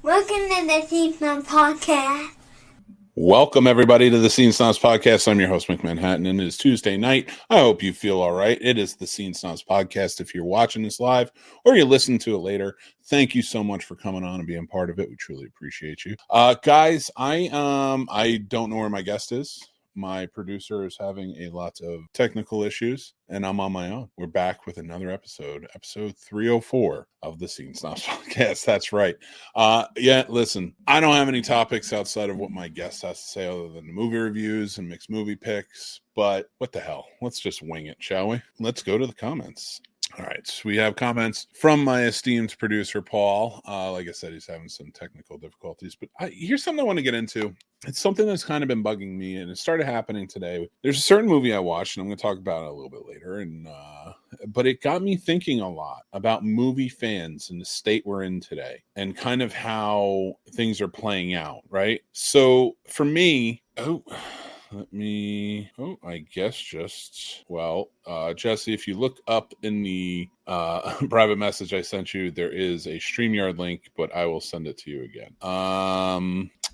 Welcome to the Scene Snobs podcast. Welcome, everybody, to the Scene Snobs podcast. I'm your host, Mick Manhattan, and it is Tuesday night. I hope you feel all right. It is the Scene Snobs podcast. If you're watching this live or you're listening to it later, thank you so much for coming on and being part of it. We truly appreciate you. Guys, I don't know where my guest is. My producer is having a lot of technical issues, and I'm on my own. We're back with another episode 304 of the Scene Snobs podcast. That's right. Listen, I don't have any topics outside of what my guest has to say other than the movie reviews and mixed movie picks, but what the hell? Let's just wing it, shall we? Let's go to the comments. All right, so we have comments from my esteemed producer, Paul. Like I said, he's having some technical difficulties, but here's something I want to get into. It's something that's kind of been bugging me, and it started happening today. There's a certain movie I watched, and I'm going to talk about it a little bit later, but it got me thinking a lot about movie fans and the state we're in today and kind of how things are playing out, right? So for me, Jesse, if you look up in the private message I sent you, there is a StreamYard link, but I will send it to you again.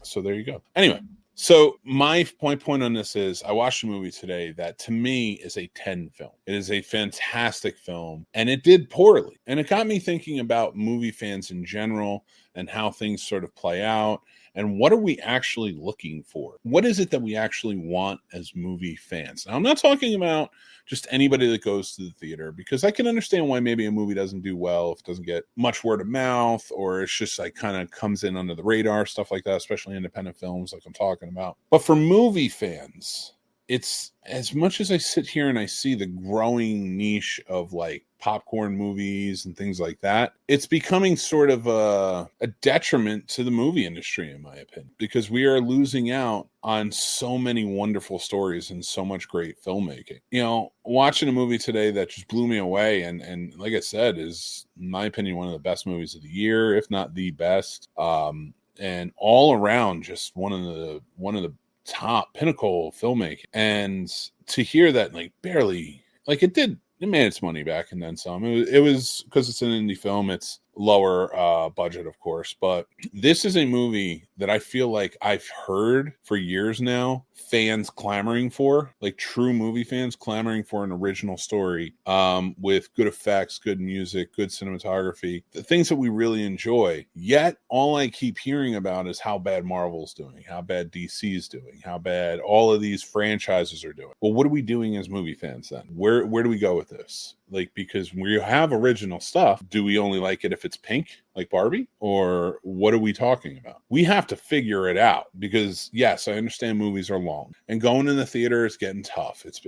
So there you go. Anyway, so my point on this is I watched a movie today that to me is a 10 film. It is a fantastic film, and it did poorly. And it got me thinking about movie fans in general and how things sort of play out. And what are we actually looking for? What is it that we actually want as movie fans? Now, I'm not talking about just anybody that goes to the theater, because I can understand why maybe a movie doesn't do well if it doesn't get much word of mouth, or it's just like kind of comes in under the radar, stuff like that, especially independent films like I'm talking about. But for movie fans, it's as much as I sit here and I see the growing niche of like popcorn movies and things like that, it's becoming sort of a detriment to the movie industry, in my opinion, because we are losing out on so many wonderful stories and so much great filmmaking. You know, watching a movie today that just blew me away, and like I said, is, in my opinion, one of the best movies of the year, if not the best, and all around just one of the top pinnacle filmmaking. And to hear that, like, barely, like, it made its money back and then some. It was because it's an indie film, it's lower budget, of course, but this is a movie that I feel like I've heard for years now fans clamoring for, like true movie fans clamoring for an original story, with good effects, good music, good cinematography, the things that we really enjoy. Yet all I keep hearing about is how bad Marvel's doing, how bad DC's doing, how bad all of these franchises are doing. Well, what are we doing as movie fans then? Where do we go with this? Like, because we have original stuff, do we only like it if it's pink, like Barbie? Or what are we talking about? We have to figure it out, because yes, I understand movies are long, and going in the theater is getting tough. It's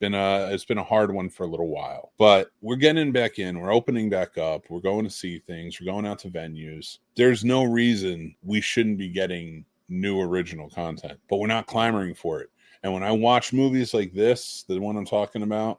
been a hard one for a little while, but we're getting back in, we're opening back up, we're going to see things, we're going out to venues. There's no reason we shouldn't be getting new original content, but we're not clamoring for it. And when I watch movies like this, the one I'm talking about,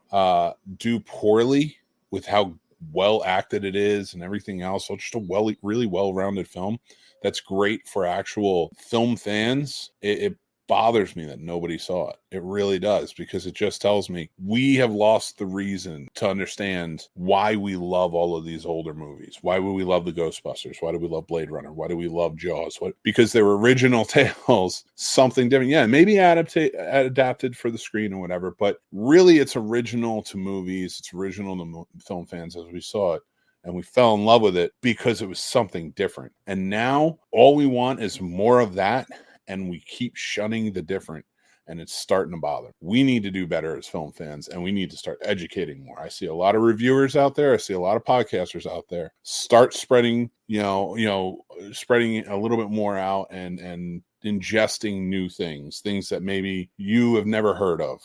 do poorly with how well acted it is and everything else, so just a really well-rounded film that's great for actual film fans, it bothers me that nobody saw it. It really does, because it just tells me we have lost the reason to understand why we love all of these older movies. Why would we love the Ghostbusters? Why do we love Blade Runner? Why do we love Jaws? Because they're original tales, something different. Yeah, maybe adapted for the screen or whatever, but really it's original to movies. It's original to film fans as we saw it. And we fell in love with it because it was something different. And now all we want is more of that. And we keep shunning the different, and it's starting to bother. We need to do better as film fans, and we need to start educating more. I see a lot of reviewers out there. I see a lot of podcasters out there. Start spreading, spreading a little bit more out and ingesting new things that maybe you have never heard of.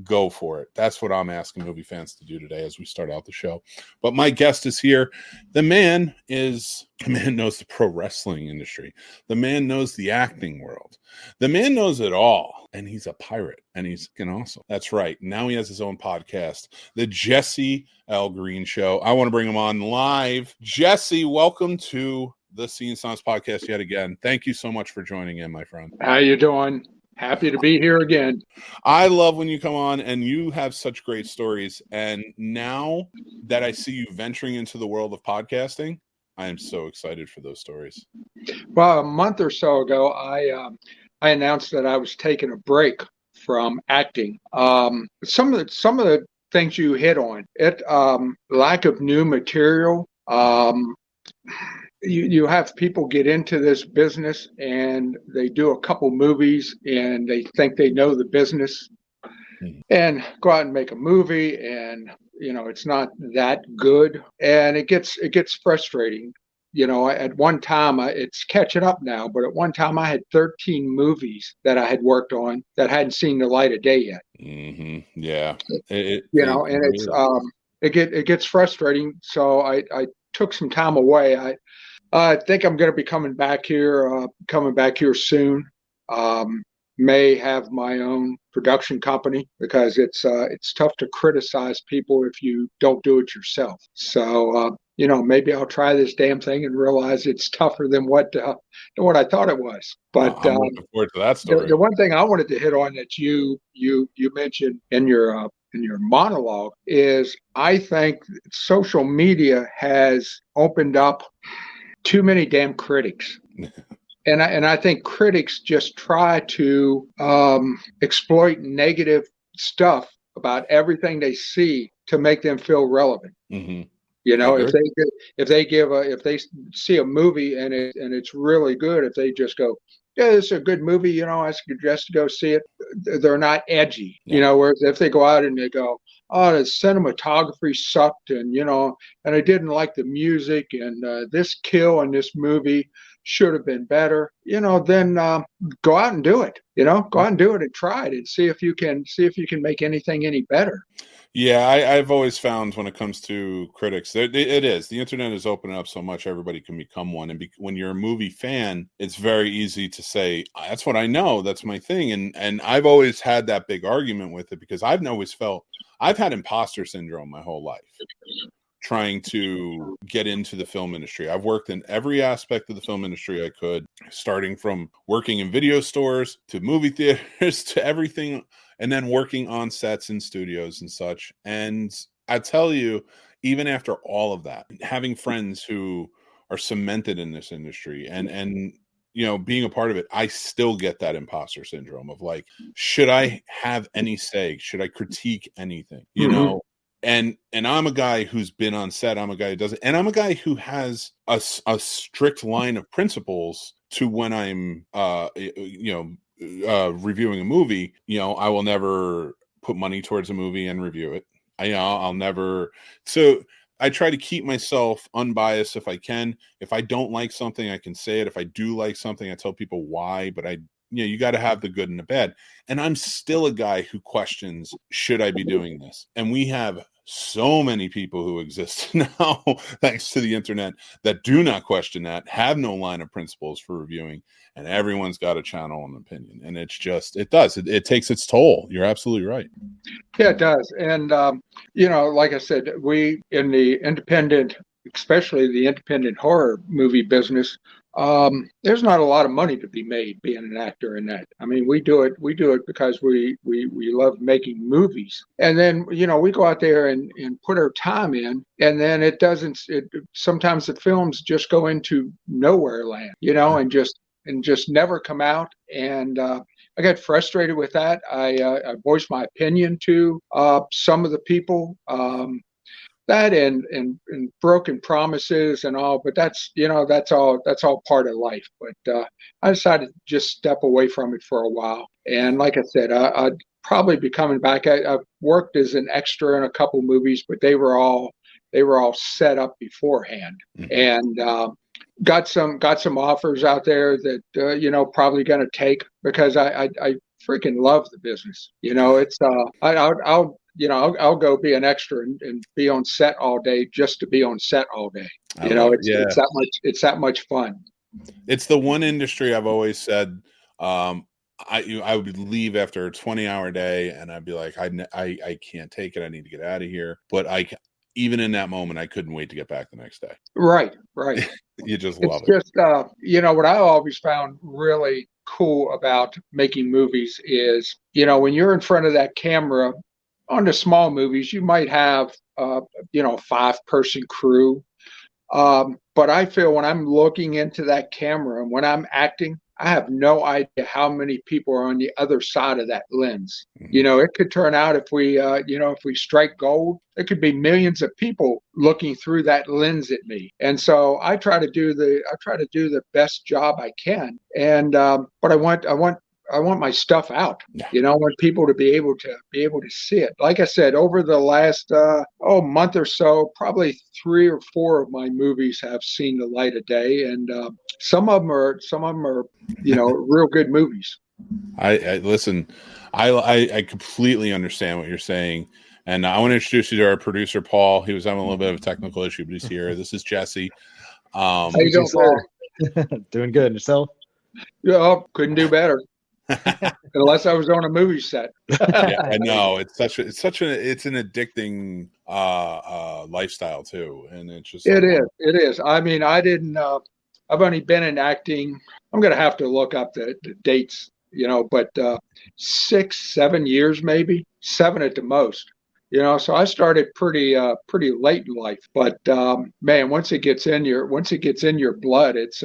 Go for it. That's what I'm asking movie fans to do today as we start out the show. But my guest is here. The man knows the pro wrestling industry. The man knows the acting world. The man knows it all. And he's a pirate. And he's awesome. That's right. Now he has his own podcast, The Jesse L. Green Show. I want to bring him on live. Jesse, welcome to the Scene Snobs podcast yet again. Thank you so much for joining in, my friend. How you doing? Happy to be here again. I love when you come on and you have such great stories. And now that I see you venturing into the world of podcasting, I am so excited for those stories. Well, a month or so ago, I announced that I was taking a break from acting. Some of the things you hit on, lack of new material. You have people get into this business and they do a couple movies and they think they know the business and go out and make a movie, and it's not that good, and it gets frustrating. At one time, it's catching up now, but at one time I had 13 movies that I had worked on that hadn't seen the light of day yet. Yeah, And it gets frustrating. So I took some time away. I think I'm going to be coming back here soon. May have my own production company because it's tough to criticize people if you don't do it yourself. So maybe I'll try this damn thing and realize it's tougher than what I thought it was. But I'm looking forward to that story. The one thing I wanted to hit on that you mentioned in your monologue is I think social media has opened up too many damn critics. And I think critics just try to exploit negative stuff about everything they see to make them feel relevant. Mm-hmm. If they see a movie and it's really good, if they just go, yeah, it's a good movie, I suggest to go see it. They're not edgy, whereas if they go out and they go, oh, the cinematography sucked, and and I didn't like the music, and this kill in this movie should have been better, then go out and do it. Go out and do it and try it and see if you can make anything any better. Yeah, I've always found when it comes to critics, the internet is opening up so much, everybody can become one. And when you're a movie fan, it's very easy to say, that's what I know, that's my thing. And I've always had that big argument with it because I've always felt I've had imposter syndrome my whole life trying to get into the film industry. I've worked in every aspect of the film industry I could, starting from working in video stores to movie theaters to everything, and then working on sets in studios and such. And I tell you, even after all of that, having friends who are cemented in this industry and being a part of it, I still get that imposter syndrome of like, should I have any say? Should I critique anything? And I'm a guy who's been on set. I'm a guy who does it. And I'm a guy who has a strict line of principles to when I'm, reviewing a movie. I will never put money towards a movie and review it. I'll never. So I try to keep myself unbiased if I can. If I don't like something, I can say it. If I do like something, I tell people why. But you got to have the good and the bad. And I'm still a guy who questions, should I be doing this? And we have so many people who exist now, thanks to the internet, that do not question that, have no line of principles for reviewing, and everyone's got a channel and opinion. And it's just, it takes its toll. You're absolutely right. Yeah, it does. And, like I said, we in the independent, especially the independent horror movie business, there's not a lot of money to be made being an actor in that. I mean, we do it because we love making movies. And then, we go out there and put our time in, and then sometimes the films just go into nowhere land, and just never come out. And I got frustrated with that. I voiced my opinion to some of the people, that and broken promises and all, but that's all part of life. But I decided to just step away from it for a while. And like I said, I'd probably be coming back. I've worked as an extra in a couple movies, but they were all set up beforehand. And got some offers out there that probably going to take, because I freaking love the business. It's I'll go be an extra and be on set all day just to be on set all day. It's that much fun. It's the one industry I've always said, I would leave after a 20-hour day and I'd be like, I can't take it. I need to get out of here. But even in that moment, I couldn't wait to get back the next day. Right. You just love it. It's just, what I always found really cool about making movies is, when you're in front of that camera on the small movies, you might have, 5-person crew. But I feel when I'm looking into that camera and when I'm acting, I have no idea how many people are on the other side of that lens. It could turn out if we strike gold, there could be millions of people looking through that lens at me. And so I try to do the best job I can. And but I want my stuff out. I want people to be able to see it. Like I said, over the last month or so, probably 3 or 4 of my movies have seen the light of day, and some of them are real good movies. I listen. I completely understand what you're saying, and I want to introduce you to our producer Paul. He was having a little bit of a technical issue, but he's here. This is Jesse. How you doing, Paul? Doing good. And yourself? Yeah, couldn't do better. Unless I was on a movie set. Yeah, I know. It's an addicting lifestyle too, and it's just it is. I mean, I've only been in acting. I'm going to have to look up the dates, but 6-7 years, maybe 7 at the most. So I started pretty late in life. But man, once it gets in your blood, it's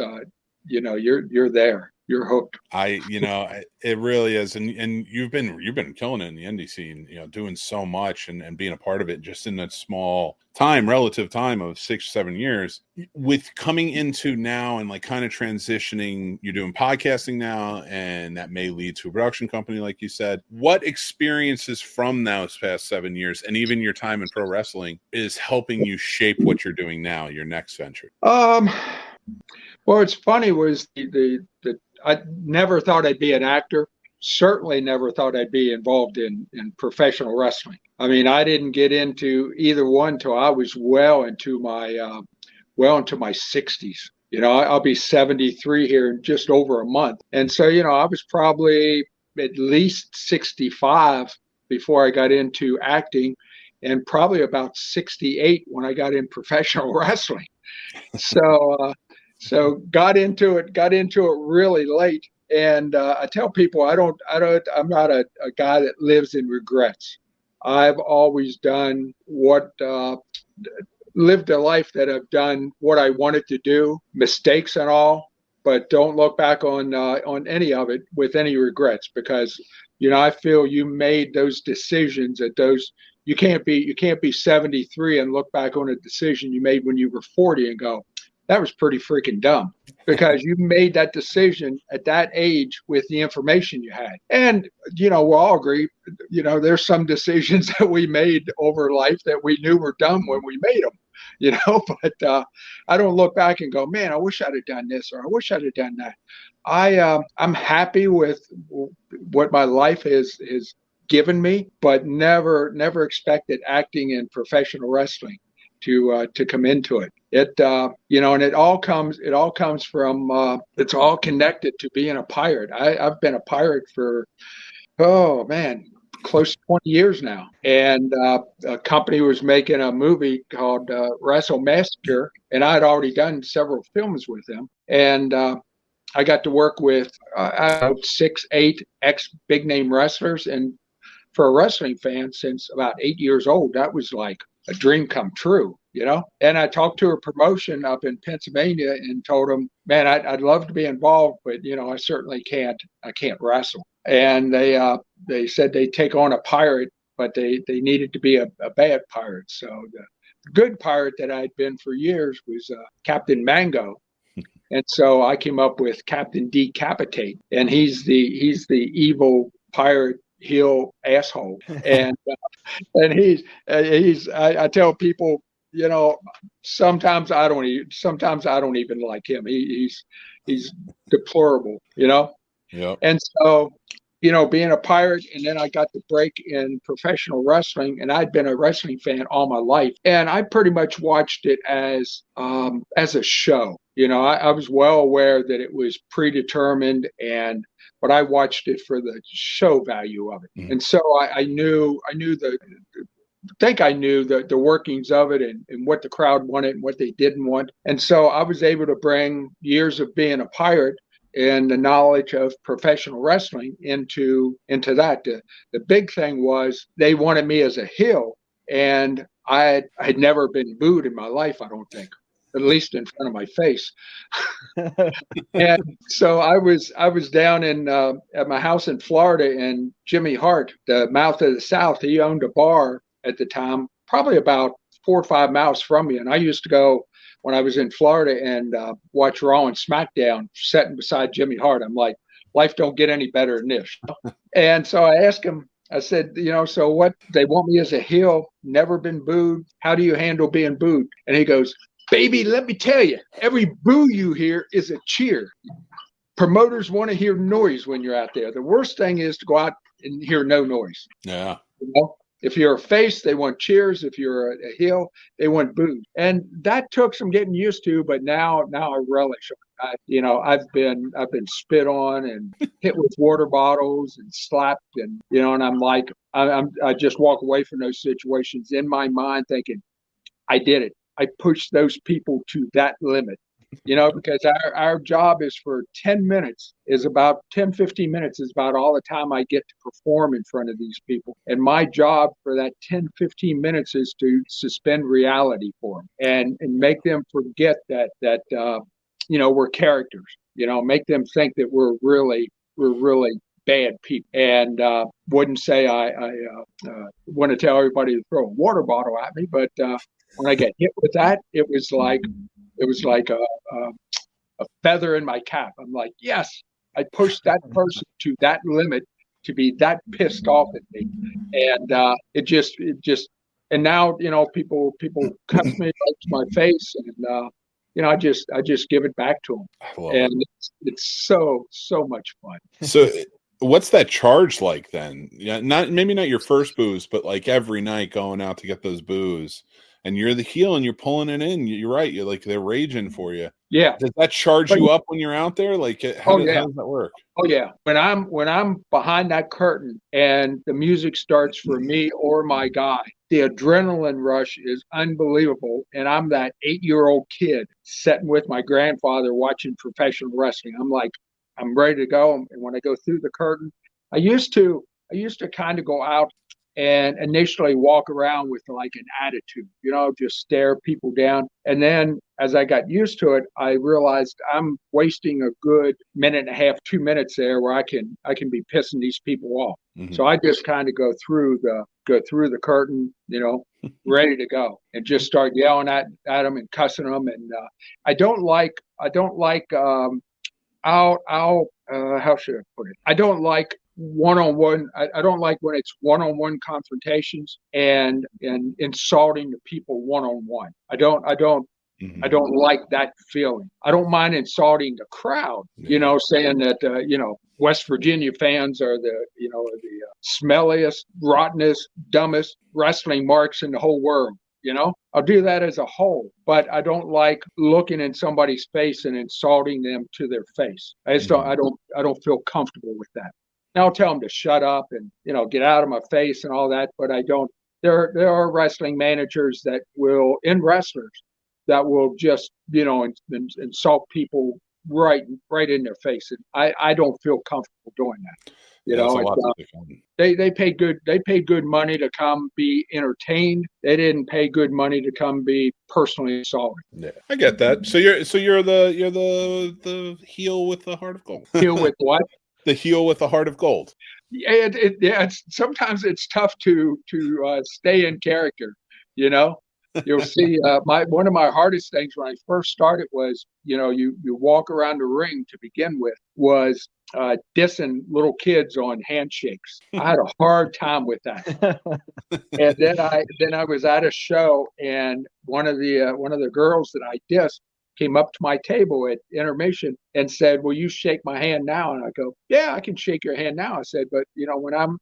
you're there. You're hooked. It really is, and you've been killing it in the indie scene, doing so much and being a part of it just in that small relative time of 6-7 years. With coming into now and like kind of transitioning, you're doing podcasting now, and that may lead to a production company, like you said. What experiences from those past 7 years, and even your time in pro wrestling, is helping you shape what you're doing now, your next venture? Well, it's funny was the I never thought I'd be an actor. Certainly never thought I'd be involved in professional wrestling. I mean, I didn't get into either one till I was well into my 60s. I'll be 73 here in just over a month. And so, I was probably at least 65 before I got into acting, and probably about 68 when I got in professional wrestling. So got into it really late. And I tell people I'm not a guy that lives in regrets. I've always lived a life that I've done what I wanted to do, mistakes and all, but don't look back on any of it with any regrets, because I feel you made those decisions you can't be 73 and look back on a decision you made when you were 40 and go, that was pretty freaking dumb, because you made that decision at that age with the information you had. And, we'll all agree, there's some decisions that we made over life that we knew were dumb when we made them, but I don't look back and go, man, I wish I'd have done this, or I wish I'd have done that. I'm happy with what my life has given me, but never expected acting and professional wrestling to come into it. And it all comes from it's all connected to being a pirate. I've been a pirate for close to 20 years now. And a company was making a movie called Wrestle Massacre, and I had already done several films with them. And I got to work with 6-8 ex big name wrestlers, and for a wrestling fan, since about 8 years old, that was like a dream come true, And I talked to a promotion up in Pennsylvania and told them, man, I'd love to be involved, but I certainly can't. I can't wrestle. And they said they'd take on a pirate, but they needed to be a bad pirate. So the good pirate that I'd been for years was Captain Mango. And so I came up with Captain Decapitate, and he's the evil pirate heel asshole. And I tell people, sometimes I don't even like him. He's deplorable, Yep. And so, being a pirate, and then I got the break in professional wrestling, and I'd been a wrestling fan all my life, and I pretty much watched it as a show. I was well aware that it was predetermined, but I watched it for the show value of it. Mm-hmm. And so I knew the workings of it and what the crowd wanted and what they didn't want. And so I was able to bring years of being a pirate and the knowledge of professional wrestling into that. The big thing was they wanted me as a heel, and I had never been booed in my life, I don't think. at least in front of my face. And so I was down in at my house in Florida, and Jimmy Hart, the Mouth of the South, he owned a bar at the time, probably about 4 or 5 miles from me. And I used to go when I was in Florida and watch Raw and SmackDown, sitting beside Jimmy Hart. I'm like, life don't get any better than this. And so I asked him, I said, so what, they want me as a heel, never been booed. How do you handle being booed? And he goes, baby, let me tell you, every boo you hear is a cheer. Promoters want to hear noise when you're out there. The worst thing is to go out and hear no noise. Yeah. If you're a face, they want cheers. If you're a heel, they want boos. And that took some getting used to, but now I relish it. I've been spit on and hit with water bottles and slapped, and and I'm like, I just walk away from those situations in my mind thinking, I did it. I pushed those people to that limit. Because our job is for 10 minutes, is about 10, 15 minutes is about all the time I get to perform in front of these people. And my job for that 10, 15 minutes is to suspend reality for them and make them forget that we're characters, make them think that we're really bad people. And wouldn't say I want to tell everybody to throw a water bottle at me, but when I get hit with that, it was like a feather in my cap. I'm like, yes, I pushed that person to that limit to be that pissed off at me. And it just, and now, people cuss me to my face, and I just give it back to them. And it's so much fun. So what's that charge like then? Yeah, maybe not your first booze, but like every night going out to get those booze. And you're the heel and you're pulling it in. You're right. You're like, they're raging for you. Yeah. Does that charge you up when you're out there? Like, how does that work? Oh yeah. When I'm behind that curtain and the music starts for me or my guy, the adrenaline rush is unbelievable. And I'm that 8-year-old kid sitting with my grandfather watching professional wrestling. I'm like, I'm ready to go. And when I go through the curtain, I used to kind of go out and initially walk around with like an attitude, just stare people down. And then as I got used to it, I realized I'm wasting a good minute and a half, 2 minutes there where I can be pissing these people off. Mm-hmm. So I just kind of go through the curtain, ready to go, and just start yelling at them and cussing them. And I don't like how should I put it? I don't like one-on-one. I don't like when it's one-on-one confrontations and insulting the people one-on-one. I don't like that feeling. I don't mind insulting the crowd, saying that, West Virginia fans are the smelliest, rottenest, dumbest wrestling marks in the whole world. I'll do that as a whole, but I don't like looking in somebody's face and insulting them to their face. I just don't feel comfortable with that. Now I'll tell them to shut up and, get out of my face and all that, but I don't. There are wrestling managers and wrestlers that will just, insult people right in their face. And I don't feel comfortable doing that. They paid good money to come be entertained. They didn't pay good money to come be personally assaulted. Yeah, I get that. So you're the heel with the heart of gold. Heel with what? The heel with the heart of gold. Yeah, sometimes it's tough to stay in character. You'll see. One of my hardest things when I first started was, you walk around the ring to begin with was dissing little kids on handshakes. I had a hard time with that. And then I was at a show, and one of the girls that I dissed came up to my table at intermission and said, "Will you shake my hand now?" And I go, "Yeah, I can shake your hand now." I said, "But when I'm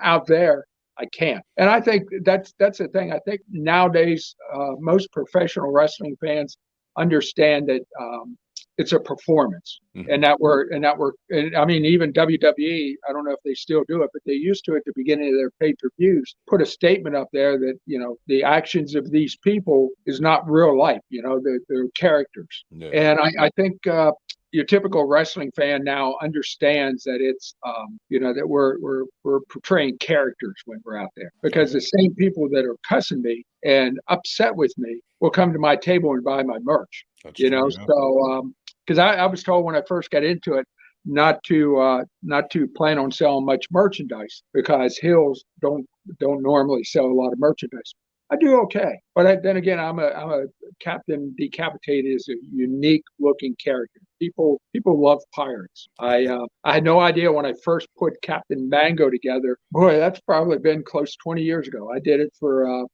out there, I can't." And I think that's the thing. I think nowadays most professional wrestling fans understand that it's a performance, mm-hmm. and I mean, even WWE, I don't know if they still do it, but they used to at the beginning of their pay-per-views put a statement up there that, the actions of these people is not real life, they're characters. Yeah. And I think, your typical wrestling fan now understands that it's that we're portraying characters when we're out there, because the same people that are cussing me and upset with me will come to my table and buy my merch. That's you true, know, yeah. so because I was told when I first got into it not to plan on selling much merchandise, because Hills don't normally sell a lot of merchandise. I do okay, but then again, I'm a Captain Decapitated is a unique looking character. People love pirates. I had no idea when I first put Captain Mango together. Boy, that's probably been close to 20 years ago. I did it for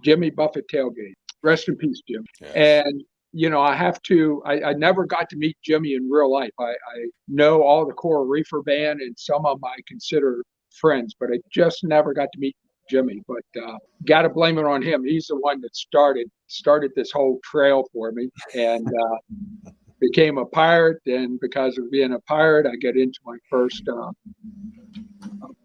Jimmy Buffett tailgate. Rest in peace, Jim. Yes. And I never got to meet Jimmy in real life. I know all the Coral Reefer band, and some of them I consider friends, but I just never got to meet Jimmy. But got to blame it on him. He's the one that started this whole trail for me, and became a pirate. And because of being a pirate, I got into my first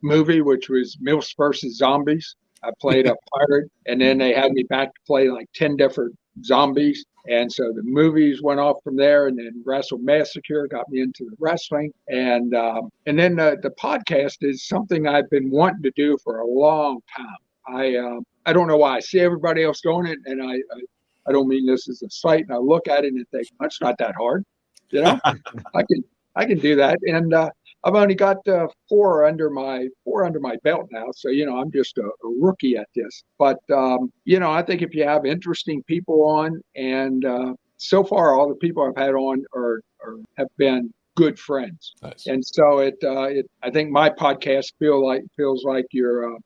movie, which was Mills versus Zombies. I played a pirate, and then they had me back to play like 10 different zombies. And so the movies went off from there, and then Wrestle Massacre got me into the wrestling. And then the podcast is something I've been wanting to do for a long time. I don't know why. I see everybody else doing it, and I don't mean this as a slight. And I look at it and think, that's not that hard. You know, I can do that. And I've only got four under my belt now, so I'm just a rookie at this. But I think if you have interesting people on, and so far all the people I've had on have been good friends. Nice. And so I think my podcast feels like you're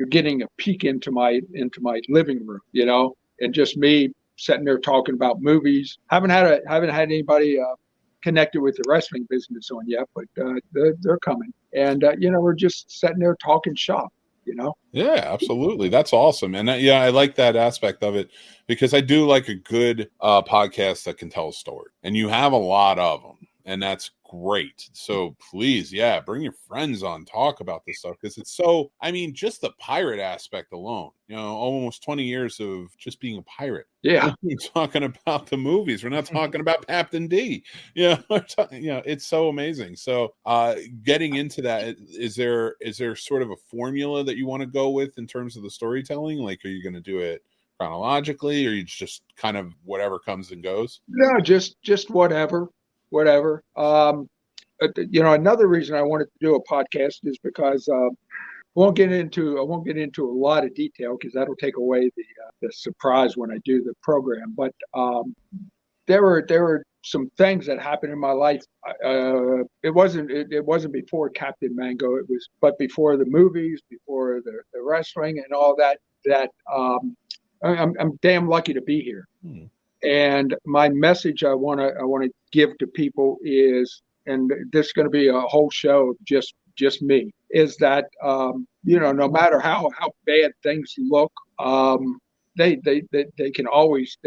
getting a peek into my living room, and just me sitting there talking about movies. Haven't had anybody connected with the wrestling business on yet, but they're coming. And we're just sitting there talking shop. Yeah, absolutely. That's awesome. And I like that aspect of it, because I do like a good podcast that can tell a story, and you have a lot of them, and that's great. So please, bring your friends on, talk about this stuff, because it's so, just the pirate aspect alone, almost 20 years of just being a pirate. Yeah. We're talking about the movies. We're not talking about Captain D. It's so amazing. So getting into that, is there sort of a formula that you want to go with in terms of the storytelling? Like, are you going to do it chronologically, or you just kind of whatever comes and goes? No, just whatever. Another reason I wanted to do a podcast is because I won't get into a lot of detail, because that'll take away the surprise when I do the program. But there were some things that happened in my life. It wasn't before Captain Mango. But before the movies, before the wrestling and all that. I'm damn lucky to be here. And my message I want to give to people is, and this is going to be a whole show of just me, is that no matter how bad things look, they can always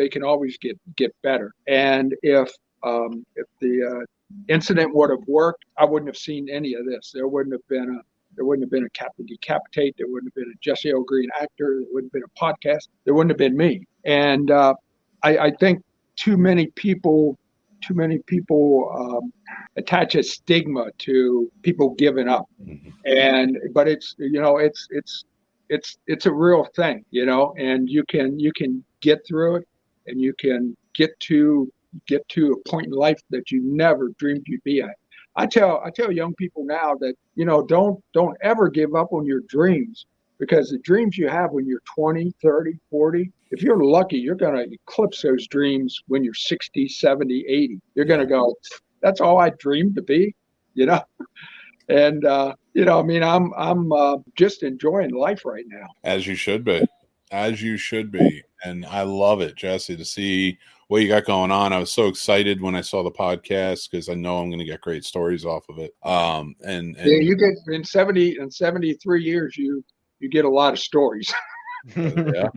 get better. And if the incident would have worked, I wouldn't have seen any of this. There wouldn't have been a Captain Decapitate. There wouldn't have been a Jesse L. Green actor. There wouldn't have been a podcast. There wouldn't have been me. And I think too many people attach a stigma to people giving up, but it's a real thing, and you can get through it, and you can get to a point in life that you never dreamed you'd be at. I tell young people now that don't ever give up on your dreams, because the dreams you have when you're 20, 30, 40, if you're lucky, you're going to eclipse those dreams when you're 60, 70, 80. You're going to go, that's all I dreamed to be, And I'm just enjoying life right now. As you should be. And I love it, Jesse, to see what you got going on. I was so excited when I saw the podcast, because I know I'm going to get great stories off of it. And you get in 73 years, you get a lot of stories. Yeah.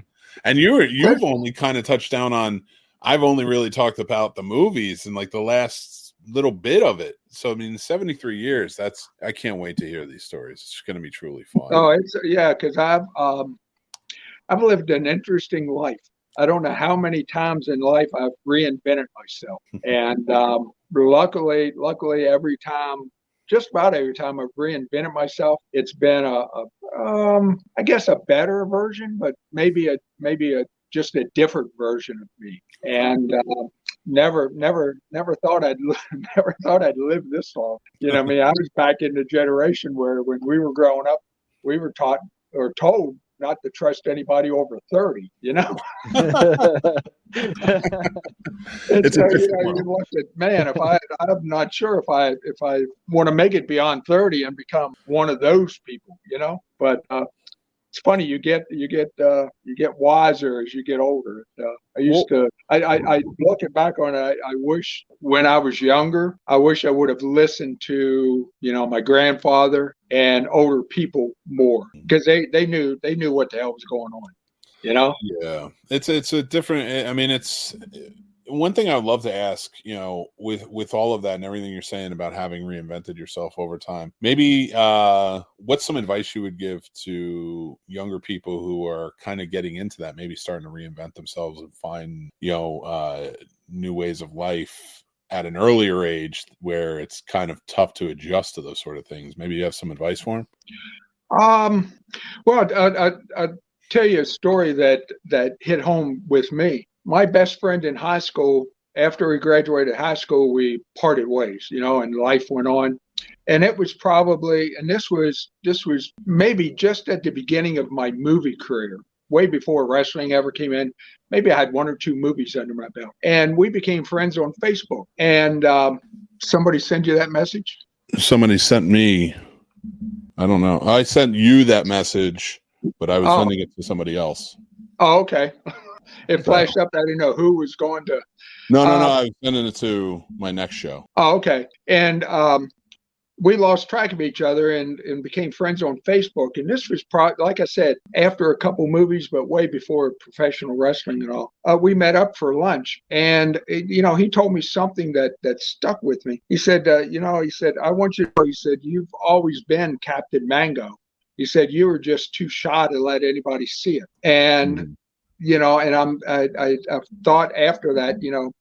And you've only kind of touched down on, I've only really talked about the movies and like the last little bit of it. So 73 years, I can't wait to hear these stories. It's going to be truly fun. Oh, because I've lived an interesting life. I don't know how many times in life I've reinvented myself. And luckily, just about every time I've reinvented myself, it's been I guess a better version, but maybe a just a different version of me. And never thought never thought I'd live this long. You know, what I mean, I was back in the generation where when we were growing up, we were taught or told not to trust anybody over 30, you know. It's so, a different world. you look at, man, I'm not sure if I want to make it beyond 30 and become one of those people, you know. But it's funny, you get wiser as you get older. I looking back on it, I wish when I was younger, I wish I would have listened to, you know, my grandfather and older people more, because they knew what the hell was going on, you know. Yeah, it's a different. I mean, it's one thing I would love to ask, you know, with all of that and everything you're saying about having reinvented yourself over time, maybe what's some advice you would give to younger people who are kind of getting into that, maybe starting to reinvent themselves and find, you know, new ways of life at an earlier age where it's kind of tough to adjust to those sort of things? Maybe you have some advice for them? Well, I'll tell you a story that hit home with me. My best friend in high school, after we graduated high school, we parted ways, you know, and life went on. And it was probably, and this was maybe just at the beginning of my movie career, way before wrestling ever came in. Maybe I had 1 or 2 movies under my belt. And we became friends on Facebook. And somebody send you that message? Somebody sent me, I don't know. I sent you that message, but I was sending it to somebody else. Oh, okay. It flashed up. I didn't know who was going to. No. I was sending it to my next show. Oh, okay. And we lost track of each other and became friends on Facebook. And this was, like I said, after a couple movies, but way before professional wrestling and all. We met up for lunch. And, you know, he told me something that stuck with me. He said, you know, he said, I want you to know, he said, you've always been Captain Mango. He said, you were just too shy to let anybody see it. And, you know, and I've thought after that, you know,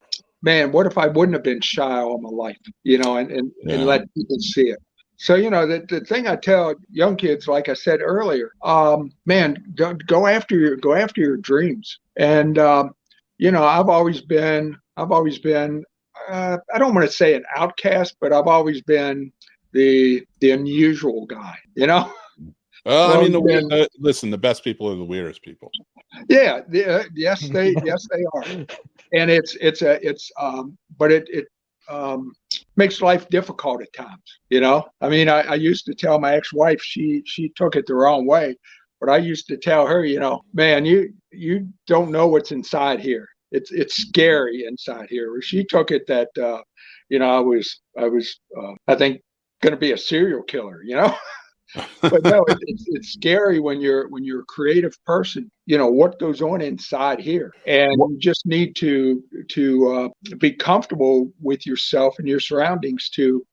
man, what if I wouldn't have been shy all my life, you know, and let people see it. So, you know, the thing I tell young kids, like I said earlier, man, go after your dreams. And, you know, I've always been, I don't want to say an outcast, but I've always been the unusual guy, you know? Well, I mean, listen, the best people are the weirdest people. Yeah. Yes, they are. And but it makes life difficult at times, you know? I mean, I used to tell my ex-wife, she took it the wrong way, but I used to tell her, you know, man, you don't know what's inside here. It's scary inside here. She took it that, you know, I was, I think, going to be a serial killer, you know? But no, it's scary when you're a creative person. You know what goes on inside here, and you just need to be comfortable with yourself and your surroundings to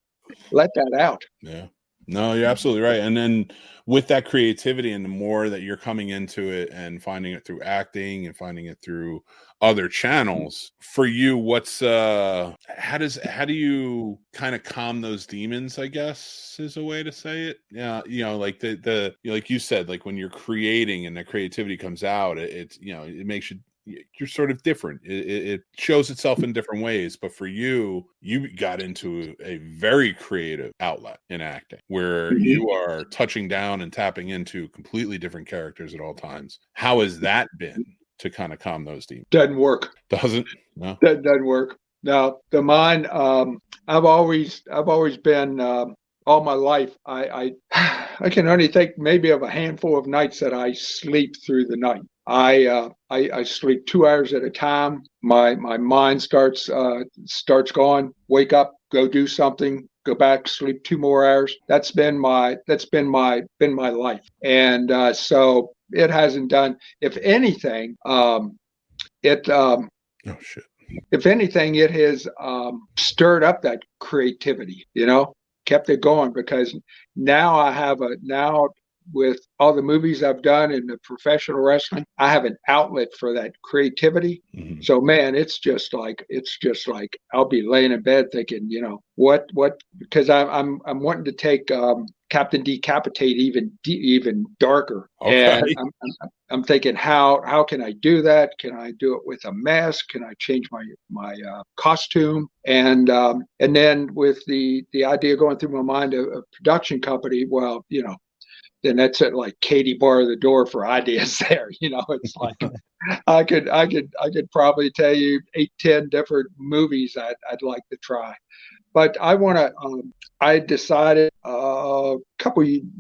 let that out. Yeah, no, you're absolutely right. And then with that creativity, and the more that you're coming into it and finding it through acting and finding it through other channels, for you, what's how do you kind of calm those demons, I guess is a way to say it. Yeah, you know, like the you know, like you said, like when you're creating and the creativity comes out, it's, you know, it makes you're sort of different. It shows itself in different ways. But for you got into a very creative outlet in acting where you are touching down and tapping into completely different characters at all times. How has that been to kind of calm those demons? Doesn't work. Doesn't? No. That doesn't work. No, the mind. I've always been all my life. I can only think maybe of a handful of nights that I sleep through the night. I sleep 2 hours at a time. My mind starts going. Wake up, go do something, go back, sleep 2 more hours. That's been my life. And so it hasn't done. If anything, if anything, it has stirred up that creativity. You know, kept it going, because now with all the movies I've done in the professional wrestling, I have an outlet for that creativity. Mhm. So man, it's just like I'll be laying in bed thinking, what because I'm wanting to take Captain Decapitate even darker. Okay. And I'm thinking, how can I do that? Can I do it with a mask? Can I change my costume? And then with the idea going through my mind of a production company, well, then that's it. Like Katie bar the door for ideas there. It's like I could probably tell you 8-10 different movies I'd like to try. But I decided a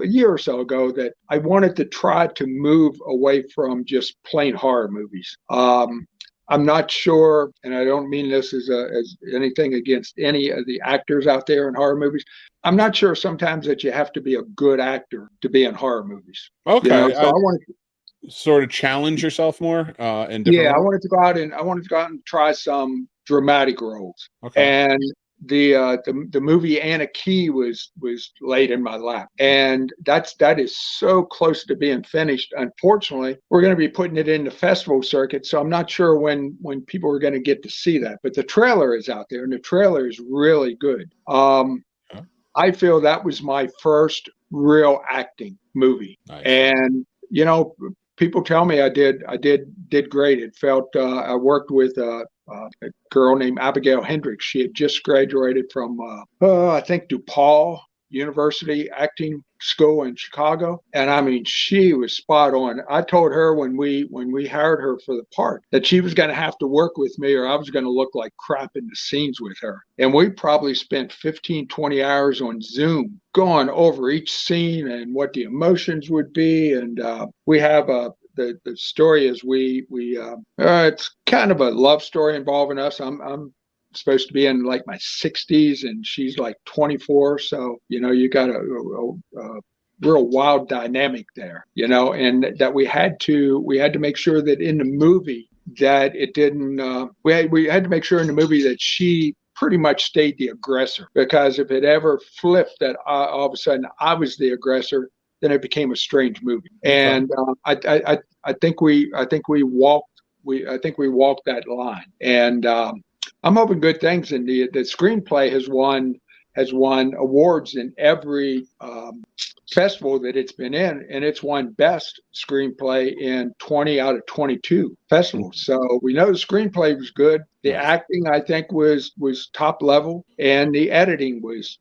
year or so ago that I wanted to try to move away from just plain horror movies. I'm not sure, and I don't mean this as anything against any of the actors out there in horror movies. I'm not sure sometimes that you have to be a good actor to be in horror movies. Okay. So I wanted to sort of challenge yourself more in different I roles? wanted to go out and try some dramatic roles. Okay. And the movie Anna Key was laid in my lap, and that is so close to being finished. Unfortunately, we're going to be putting it in the festival circuit, so I'm not sure when people are going to get to see that. But the trailer is out there, and the trailer is really good. I feel that was my first real acting movie, Nice. and people tell me I did great. It felt I worked with a girl named Abigail Hendricks. She had just graduated from I think DePaul University Acting School in Chicago, and I mean she was spot on. I told her when we hired her for the part that she was going to have to work with me or I was going to look like crap in the scenes with her. And we probably spent 15-20 hours on Zoom going over each scene and what the emotions would be. And we have the story is it's kind of a love story involving us. I'm supposed to be in like my 60s and she's like 24, so you got a real wild dynamic there, and that we had to make sure that in the movie that it didn't we had to make sure in the movie that she pretty much stayed the aggressor, because if it ever flipped that all of a sudden I was the aggressor, then it became a strange movie. And I think we walked that line. And I'm hoping good things. And the screenplay has won awards in every festival that it's been in, and it's won best screenplay in 20 out of 22 festivals. So we know the screenplay was good. The acting, I think, was top level, and the editing was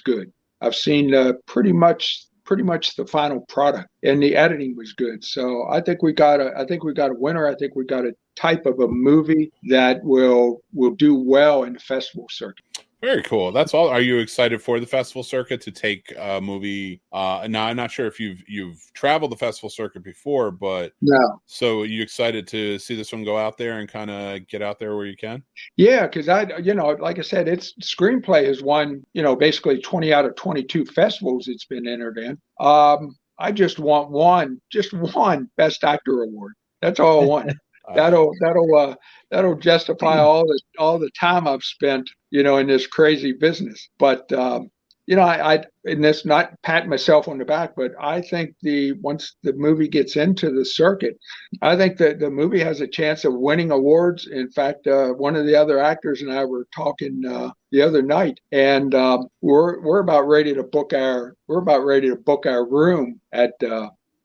good. I've seen pretty much the final product, and the editing was good. So I think we got a winner. I think we got a type of a movie that will do well in the festival circuit. Very cool. That's all. Are you excited for the festival circuit to take a movie? Now I'm not sure if you've traveled the festival circuit before, but no. So are you excited to see this one go out there and kind of get out there where you can? Yeah, because like I said, its screenplay has won, basically 20 out of 22 festivals it's been entered in. I just want one Best Actor award. That's all I want. That'll justify all the time I've spent, in this crazy business. But I and this not pat myself on the back, but I think once the movie gets into the circuit, I think that the movie has a chance of winning awards. In fact, one of the other actors and I were talking the other night, and we're about ready to book our room at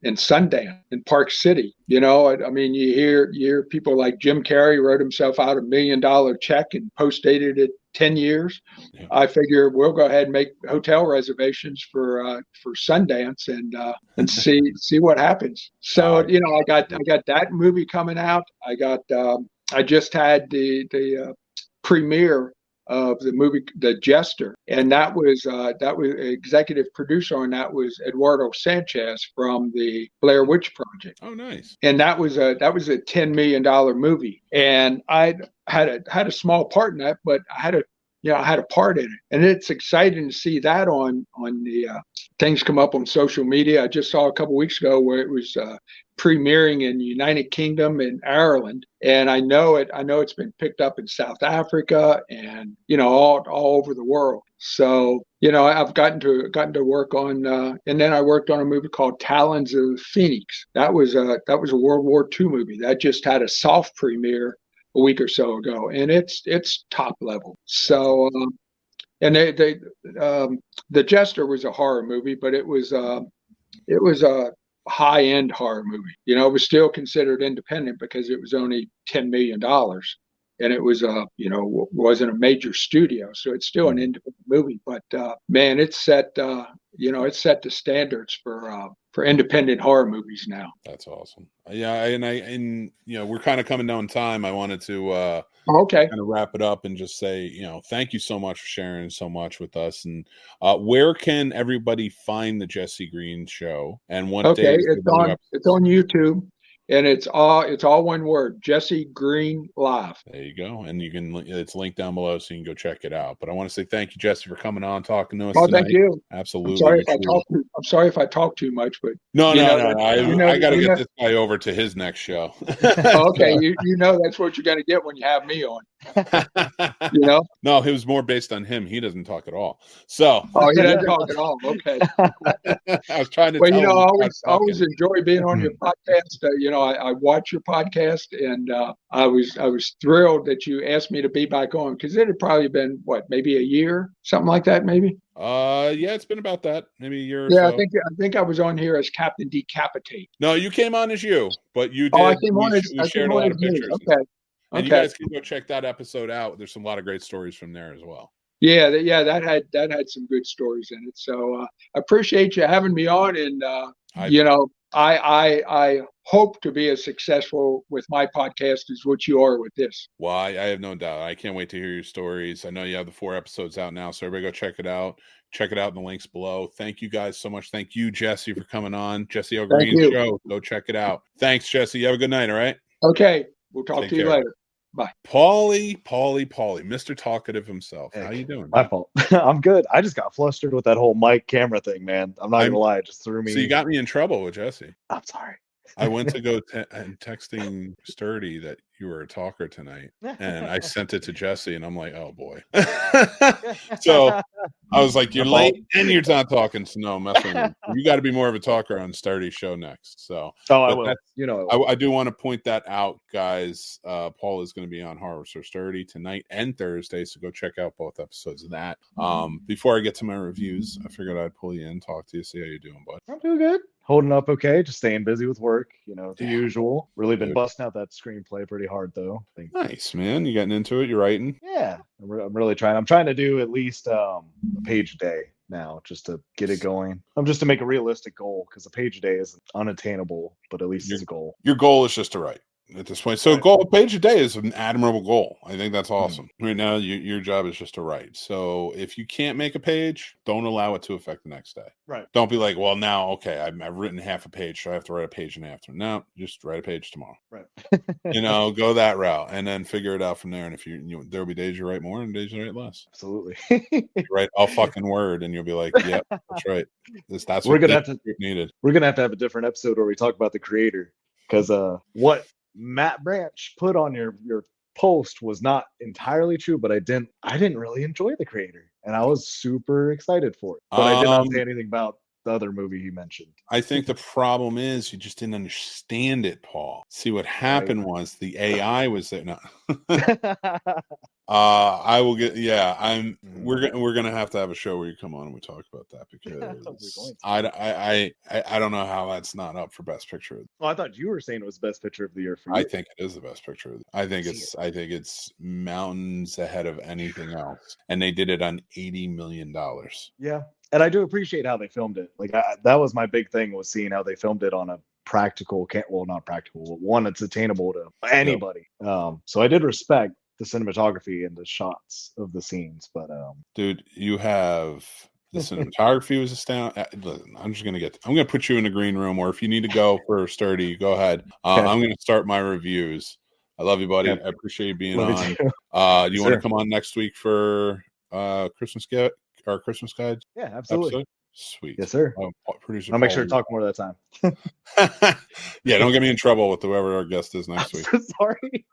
in Sundance in Park City. I mean, you hear people like Jim Carrey wrote himself out $1 million check and post-dated it 10 years. Yeah. I figure we'll go ahead and make hotel reservations for Sundance and see what happens. So I got that movie coming out. I just had the premiere of the movie The Jester, and that was executive producer on that was Eduardo Sanchez from the Blair Witch Project. Oh, nice! And that was a $10 million movie, and I had a small part in that, but I had a part in it, and it's exciting to see that on the things come up on social media. I just saw a couple weeks ago where it was premiering in the United Kingdom and Ireland, and I know it's been picked up in South Africa and all over the world. So, you know, I've gotten to work on, and then I worked on a movie called Talons of the Phoenix. That was a World War II movie that just had a soft premiere a week or so ago, and it's top level. So, and the Jester was a horror movie, but it was a high end horror movie. You know, it was still considered independent because it was only $10 million, and it was wasn't a major studio, so it's still an independent movie. But man, it's set the standards for independent horror movies now. That's awesome. Yeah, and we're kind of coming down time. I wanted to Okay. kind of wrap it up and just say, thank you so much for sharing so much with us. And where can everybody find the Jesse Green Show? And what Okay, days? it's on YouTube, and it's all one word: Jesse Green Live. There you go, and it's linked down below, so you can go check it out. But I want to say thank you, Jesse, for coming on, talking to us tonight. Thank you. Absolutely. I'm sorry if I talk too much, but no. I got to get this guy over to his next show. Okay, you know that's what you're going to get when you have me on. No, it was more based on him. He doesn't talk at all. So he doesn't talk at all. Okay. I was trying to. Well, I always enjoy being on your podcast. I watch your podcast, and I was thrilled that you asked me to be back on, because it had probably been maybe a year, something like that, maybe. Yeah, it's been about that, maybe a year or so. I think I was on here as Captain Decapitate. No, you came on as you, but you did. I came on as we shared a lot of pictures. Okay. And you guys can go check that episode out. There's a lot of great stories from there as well. Yeah, that had some good stories in it. So I appreciate you having me on, and I hope to be as successful with my podcast as what you are with this. Well, I have no doubt. I can't wait to hear your stories. I know you have the 4 episodes out now, so everybody go check it out. Check it out in the links below. Thank you guys so much. Thank you, Jesse, for coming on. Jesse O'Green Show. Go check it out. Thanks, Jesse. You have a good night, all right? Okay. We'll talk to you later. Bye. Paulie, Mr. Talkative himself. How you doing? My fault. I'm good. I just got flustered with that whole mic camera thing, man. I'm not gonna lie, it just threw me. So you got me in trouble with Jesse. I'm sorry. I went to go and texting Sturdy that you were a talker tonight, and I sent it to Jesse, and I'm like, oh boy. So I was like, you're late and you're not talking, so no, messing with you. Got to be more of a talker on Sturdy's show next. So I will. I do want to point that out, guys. Paul is going to be on Horror So Sturdy tonight and Thursday, so go check out both episodes of that. Before I get to my reviews, I figured I'd pull you in, talk to you, see how you're doing, bud. I'm doing good. Holding up okay, just staying busy with work, the usual. Really been busting out that screenplay pretty hard, though. Nice, man. You getting into it? You're writing? Yeah, I'm really trying. I'm trying to do at least a page a day now, just to get it going. Just to make a realistic goal, because a page a day is unattainable, but at least it's a goal. Your goal is just to write at this point. So a page a day is an admirable goal. I think that's awesome. Right now, your job is just to write. So if you can't make a page, don't allow it to affect the next day. Right. Don't be like, well, now, okay, I've written half a page, so I have to write a page and a half. No, just write a page tomorrow. Right. Go that route and then figure it out from there. And if there'll be days you write more and days you write less. Absolutely. You write a fucking word and you'll be like, yeah, that's right. That's we're gonna needed. We're gonna have to have a different episode where we talk about the creator, because what Matt Branch put on your post was not entirely true, but I didn't really enjoy the creator, and I was super excited for it. But I did not say anything about the other movie he mentioned. I think the problem is you just didn't understand it, Paul. See, what happened was the AI was there. No. I will get. Yeah, We're gonna have to have a show where you come on and we talk about that, because I don't know how that's not up for Best Picture. Well, I thought you were saying it was Best Picture of the Year for you. I think it is the Best Picture. I think it's mountains ahead of anything else, and they did it on $80 million. Yeah, and I do appreciate how they filmed it. Like that was my big thing, was seeing how they filmed it on a practical. Not practical. One that's attainable to anybody. Yep. So I did respect the cinematography and the shots of the scenes, but dude, you have the cinematography was astounding. I'm gonna put you in a green room, or if you need to go for Sturdy, go ahead. I'm gonna start my reviews. I love you, buddy. I appreciate you being on. Do you want to come on next week for Christmas guide? Yeah, absolutely. Episode? Sweet. Yes, sir. I'll make sure to talk more that time. Yeah, don't get me in trouble with whoever our guest is next week. So sorry.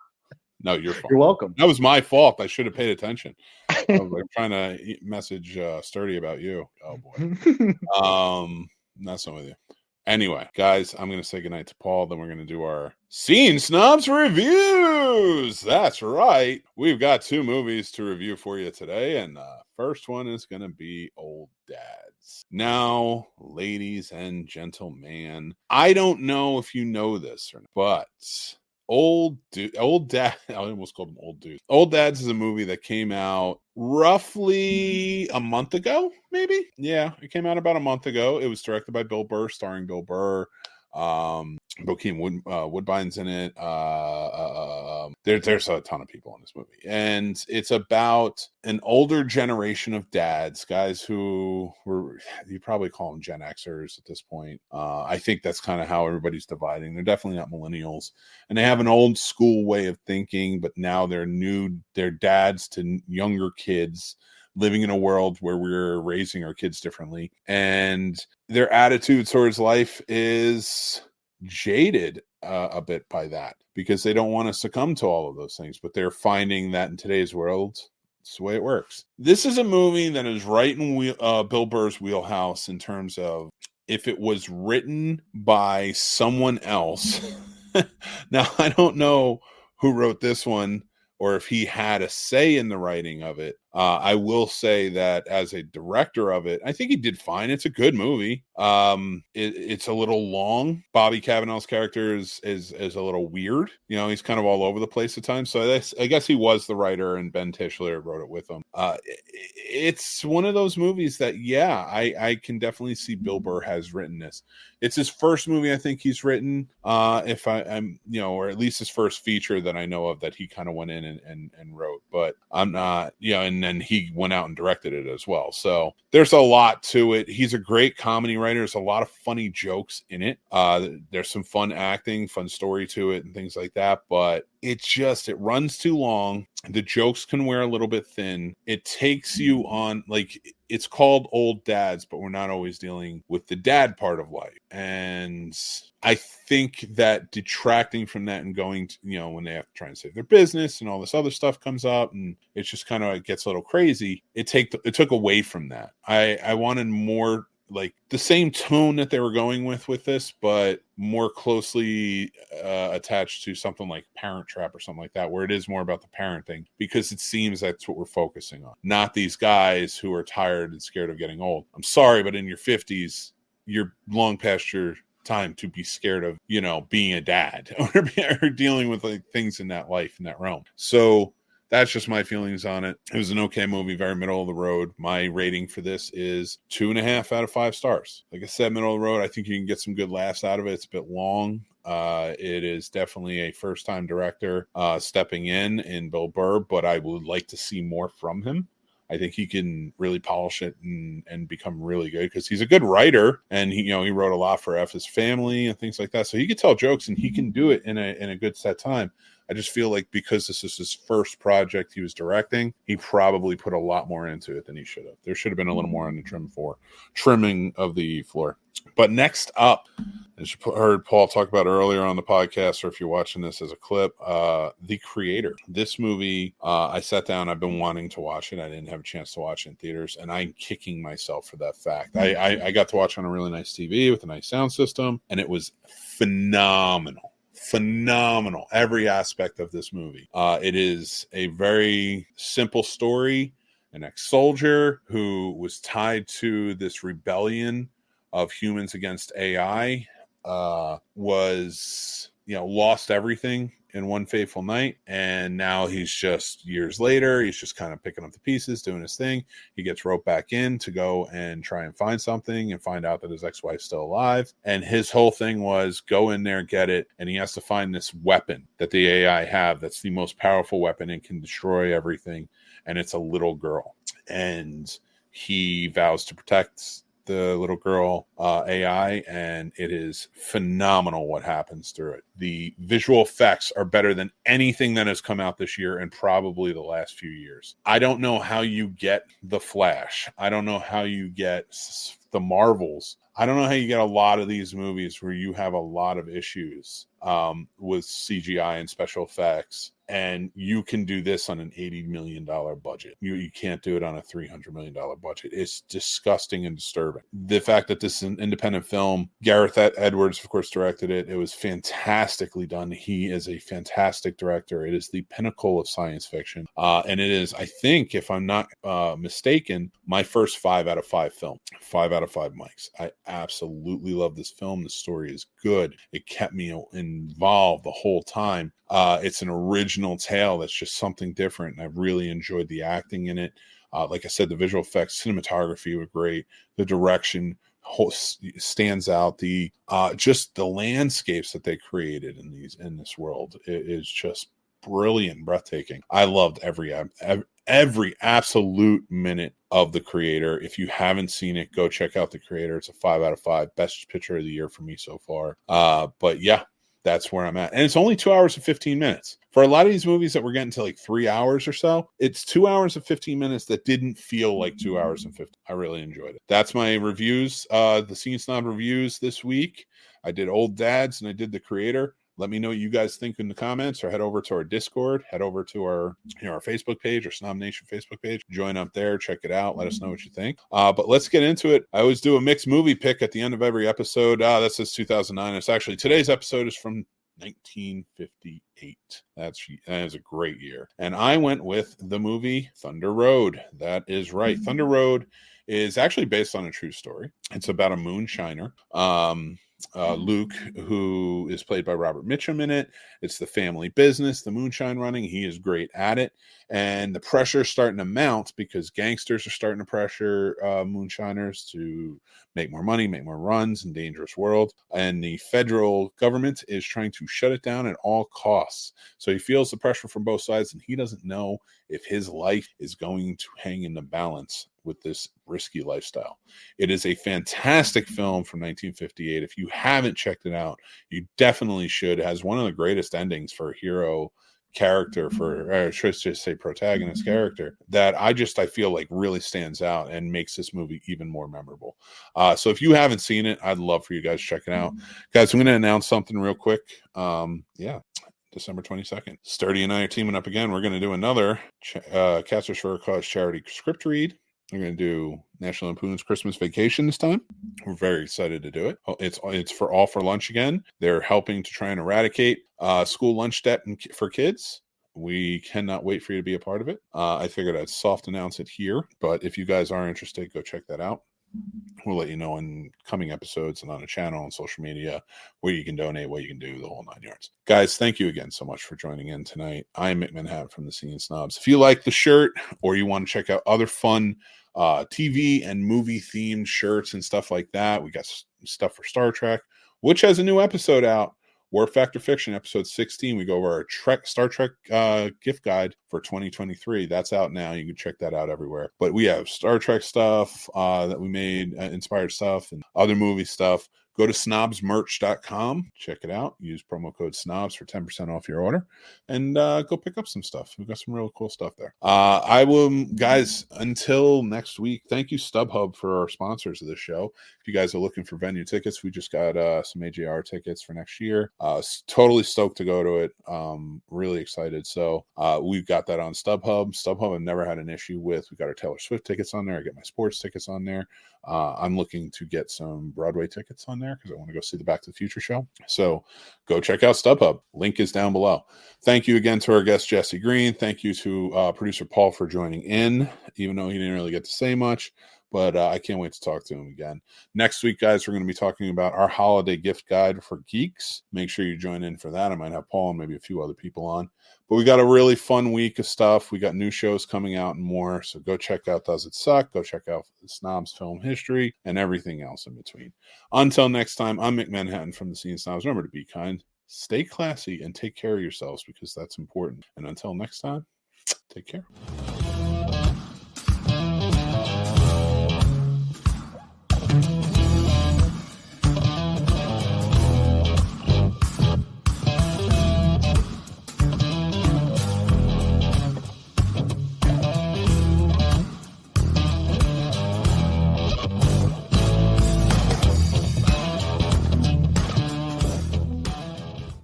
No, you're fine. You're welcome. That was my fault. I should have paid attention. I was like trying to message Sturdy about you. Oh boy. Messing with you. Anyway, guys, I'm going to say goodnight to Paul. Then we're going to do our Scene Snobs reviews. That's right. We've got 2 movies to review for you today. And the first one is going to be Old Dads. Now, ladies and gentlemen, I don't know if you know this or not, but Old Dad, I almost called him Old Dude. Old Dads is a movie that came out roughly a month ago, maybe. Yeah, it came out about a month ago. It was directed by Bill Burr, starring Bill Burr. Bokeem Woodbine's in it. There's a ton of people in this movie, and it's about an older generation of dads, guys who were, you probably call them Gen Xers at this point. I think that's kind of how everybody's dividing. They're definitely not millennials, and they have an old school way of thinking, but now they're dads to younger kids living in a world where we're raising our kids differently, and their attitude towards life is jaded a bit by that, because they don't want to succumb to all of those things, but they're finding that in today's world, it's the way it works. This is a movie that is right in Bill Burr's wheelhouse in terms of if it was written by someone else. Now, I don't know who wrote this one or if he had a say in the writing of it. I will say that as a director of it, I think he did fine. It's a good movie. It's a little long. Bobby Cavanaugh's character is a little weird. You know, he's kind of all over the place at times. So I guess he was the writer, and Ben Tischler wrote it with him. It's one of those movies that, yeah, I can definitely see Bill Burr has written this. It's his first movie I think he's written, if I'm, you know, or at least his first feature that I know of that he kind of went in and wrote. But I'm not, you know, and then he went out and directed it as well. So there's a lot to it. He's a great comedy writer. There's a lot of funny jokes in it. There's some fun acting, fun story to it and things like that. But it runs too long. The jokes can wear a little bit thin. It takes you on, like, it's called Old Dads, but we're not always dealing with the dad part of life. And I think that detracting from that and going to, you know, when they have to try and save their business and all this other stuff comes up and it's just kind of gets a little crazy. It took away from that. I wanted more like the same tone that they were going with this, but more closely attached to something like Parent Trap or something like that, where it is more about the parenting, because it seems that's what we're focusing on, not these guys who are tired and scared of getting old. I'm sorry, but in your 50s, you're long past your time to be scared of, you know, being a dad or dealing with like things in that life, in that realm. So that's just my feelings on it. It was an okay movie, very middle of the road. My rating for this is 2.5 out of 5 stars. Like I said, middle of the road. I think you can get some good laughs out of it. It's a bit long. It is definitely a first-time director stepping in Bill Burr, but I would like to see more from him. I think he can really polish it and become really good, because he's a good writer, and he wrote a lot for F's Family and things like that. So he can tell jokes and he can do it in a good set time. I just feel like because this is his first project he was directing, he probably put a lot more into it than he should have. There should have been a little more on the trimming of the floor. But next up, as you heard Paul talk about earlier on the podcast, or if you're watching this as a clip, The Creator. This movie, I sat down, I've been wanting to watch it. I didn't have a chance to watch it in theaters, and I'm kicking myself for that fact. I got to watch on a really nice TV with a nice sound system, and it was phenomenal. Every aspect of this movie. It is a very simple story. An ex-soldier who was tied to this rebellion of humans against AI was, lost everything in one fateful night, and now he's just, years later, he's just kind of picking up the pieces, doing his thing. He gets roped back in to go and try and find something and find out that his ex-wife's still alive, and his whole thing was go in there, get it, and he has to find this weapon that the AI have that's the most powerful weapon and can destroy everything, and it's a little girl, and he vows to protect the little girl AI, and it is phenomenal what happens through it. The visual effects are better than anything that has come out this year and probably the last few years. I don't know how you get The Flash. I don't know how you get the Marvels. I don't know how you get a lot of these movies where you have a lot of issues with CGI and special effects and you can do this on an $80 million budget. You can't do it on a $300 million budget. It's disgusting and disturbing. The fact that this is an independent film, Gareth Edwards, of course, directed it. It was fantastically done. He is a fantastic director. It is the pinnacle of science fiction. And it is, I think, if I'm not mistaken, my first 5 out of 5 film. 5 out of 5 mics. I absolutely love this film. The story is good. It kept me involved the whole time. It's an original tale that's just something different, and I really enjoyed the acting in it. Like I said, the visual effects, cinematography were great. The direction stands out. The just the landscapes that they created in this world is just brilliant, breathtaking. I loved every absolute minute of The Creator. If you haven't seen it, go check out The Creator. It's a 5 out of 5, best picture of the year for me so far. But yeah, that's where I'm at. And it's only 2 hours and 15 minutes. For a lot of these movies that we're getting to like 3 hours or so, it's 2 hours and 15 minutes that didn't feel like 2 hours and 15. I really enjoyed it. That's my reviews, the Scene Snob reviews this week. I did Old Dads and I did The Creator. Let me know what you guys think in the comments, or head over to our Discord, head over to our Facebook page, or Snob Nation Facebook page. Join up there, check it out. Let us know what you think. But let's get into it. I always do a mixed movie pick at the end of every episode. That says 2009. It's actually, today's episode is from 1958. That is a great year. And I went with the movie Thunder Road. That is right. Thunder Road is actually based on a true story. It's about a moonshiner. Luke, who is played by Robert Mitchum in it. It's the family business, the moonshine running. He is great at it. And the pressure is starting to mount because gangsters are starting to pressure moonshiners to make more money, make more runs in dangerous world. And the federal government is trying to shut it down at all costs. So he feels the pressure from both sides, and he doesn't know if his life is going to hang in the balance with this risky lifestyle. It is a fantastic film from 1958. If you haven't checked it out, you definitely should. It has one of the greatest endings for a hero character, or should I just say protagonist character, that I feel like really stands out and makes this movie even more memorable. So if you haven't seen it, I'd love for you guys to check it out. Guys, I'm going to announce something real quick. December 22nd. Sturdy and I are teaming up again. We're going to do another Casters for a Cause charity script read. We're going to do National Lampoon's Christmas Vacation this time. We're very excited to do it. It's for All for Lunch again. They're helping to try and eradicate school lunch debt for kids. We cannot wait for you to be a part of it. I figured I'd soft announce it here, but if you guys are interested, go check that out. We'll let you know in coming episodes and on the channel and social media where you can donate, what you can do, the whole 9 yards. Guys, thank you again so much for joining in tonight. I'm Mick Manhattan from the Scene Snobs. If you like the shirt, or you want to check out other fun TV and movie themed shirts and stuff like that, we got stuff for Star Trek, which has a new episode out. War Factor Fiction, episode 16. We go over our Star Trek gift guide for 2023. That's out now. You can check that out everywhere. But we have Star Trek stuff that we made, inspired stuff, and other movie stuff. Go to snobsmerch.com. Check it out. Use promo code SNOBS for 10% off your order. And go pick up some stuff. We've got some real cool stuff there. I will, guys, until next week, thank you, StubHub, for our sponsors of the show. If you guys are looking for venue tickets, we just got some AJR tickets for next year. Totally stoked to go to it. Really excited. So we've got that on StubHub. StubHub I've never had an issue with. We got our Taylor Swift tickets on there. I get my sports tickets on there. I'm looking to get some Broadway tickets on there because I want to go see the Back to the Future show. So go check out StubHub. Link is down below. Thank you again to our guest, Jesse Green. Thank you to producer Paul for joining in, even though he didn't really get to say much. But I can't wait to talk to him again. Next week, guys, we're going to be talking about our holiday gift guide for geeks. Make sure you join in for that. I might have Paul and maybe a few other people on. But we got a really fun week of stuff. We got new shows coming out and more. So go check out Does It Suck? Go check out the Snobs Film History and everything else in between. Until next time, I'm Mick Manhattan from the Scene Snobs. Remember to be kind, stay classy, and take care of yourselves because that's important. And until next time, take care.